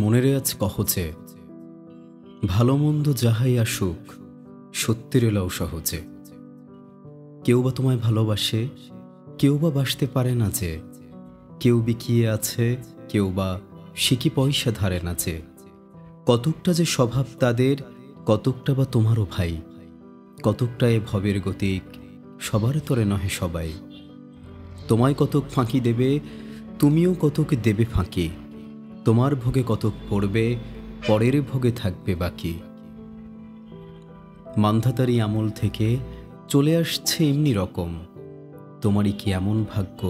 মনেরে আজ কহচে ভালো মন্দ যাহাই আসুক সত্যের এলাও সহজে। কেউ বা তোমায় ভালোবাসে, কেউ বা বাসতে পারে না যে, কেউ বিকিয়ে আছে, কেউ বা সিকি পয়সা ধারে না যে। কতকটা যে স্বভাব তাদের, কতকটা বা তোমারও ভাই, কতকটা এ ভবের গতিক সবার তরে নহে সবাই। তোমায় কতক ফাঁকি দেবে, তুমিও কতক দেবে ফাঁকি। তোমার ভোগে কতক পড়বে, পরের ভোগে থাকবে বাকি। মান্ধাতারি আমল থেকে চলে আসছে এমনি রকম, তোমারই কি এমন ভাগ্য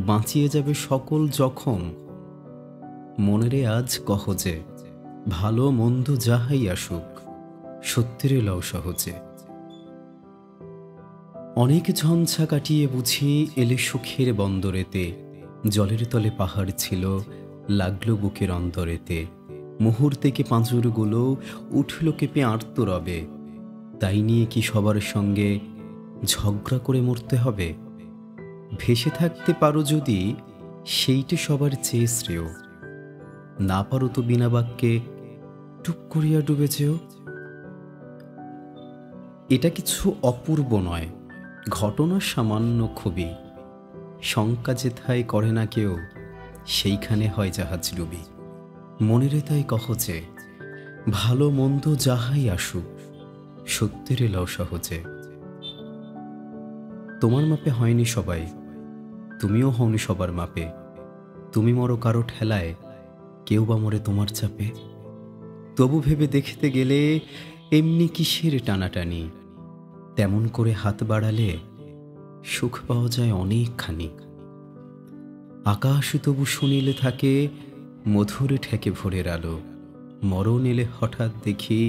বাঁচিয়ে যাবে সকল জখম। মনেরে আজ কহ যে ভালো মন্দ যাহাই আসুক সত্যের এলাও সহজে। অনেক ঝঞ্ঝা কাটিয়ে বুঝি এলে সুখের বন্দরেতে, জলের তলে পাহাড় ছিল লাগলো বুকের অন্তরেতে। মুহূর্তে পাঁজরগুলো উঠল কেঁপে আর্ত রবে, তাই নিয়ে কি সবার সঙ্গে ঝগড়া করে মরতে হবে? ভেসে থাকতে পারো যদি সেইটে সবার চেয়ে শ্রেয়, না পারো তো বিনা বাক্যে টুপ করিয়া ডুবে যেও। এটা কিছু অপূর্ব নয়, ঘটনা সামান্য খুবই। শঙ্কা যেথায় করে না কেউ, সেইখানে হয় জাহাজ ডুবি। মনেরে তাই কহ যে ভালো মন্দ যাহাই আসুক সত্যের এলাও সহজে। তোমার মাপে হয়নি সবাই, তুমিও হওনি সবার মাপে। তুমি মরো কারো ঠেলায়, কেউ বা মরে তোমার চাপে। তবু ভেবে দেখতে গেলে এমনি কিসের টানাটানি, তেমন করে হাত বাড়ালে সুখ পাওয়া যায় অনেকখানি। আকাশ তবু শুনিলে থাকে মধুরে ঠেকে ভোরের আলো, মরণ এলে হঠাৎ দেখি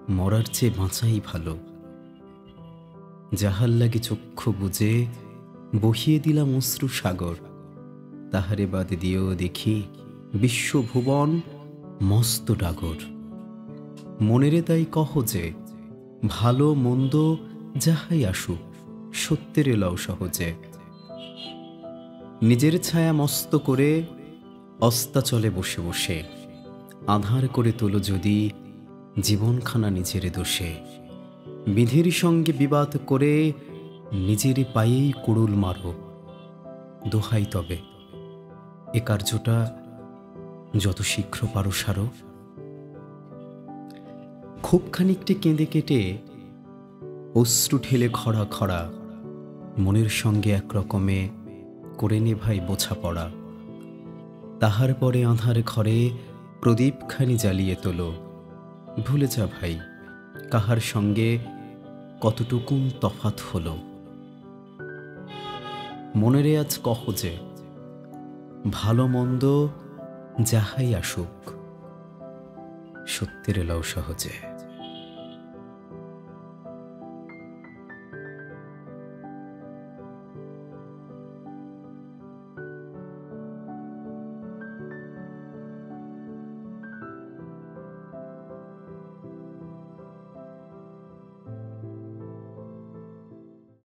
মরার চেয়ে বাঁচাই ভালো। যাহার লাগে চক্ষু বুজে বহিয়ে দিলাম অশ্রু সাগর, তাহারে বাদ দিয়েও দেখি বিশ্বভুবন মস্ত ডাগর। মনেরে তাই কহ যে ভালো মন্দ যাহাই আসুক সত্যের এলাও সহজে। নিজের ছায়া মস্ত করে অস্তাচলে বসে বসে, আধার করে তোলো যদি জীবনখানা নিজের দোষে। বিধির সঙ্গে বিবাদ করে নিজের পায়েই কুড়ুল মারো, দোহাই তবে এ কার্যটা যত শীঘ্র পারো সারো। খুব খানিকটি কেঁদে কেটে অশ্রু ঠেলে খরা খরা, মনের সঙ্গে একরকমে করে নে ভাই বোঝাপড়া। তাহার পরে আঁধার ঘরে প্রদীপখানি জ্বালিয়ে তোলো, ভুলে যা ভাই কাহার সঙ্গে কতটুকুন তফাৎ হলো। মনেরে আজ কহ যে ভালো মন্দ যাহাই আসুক সত্যের এলাও সহজে।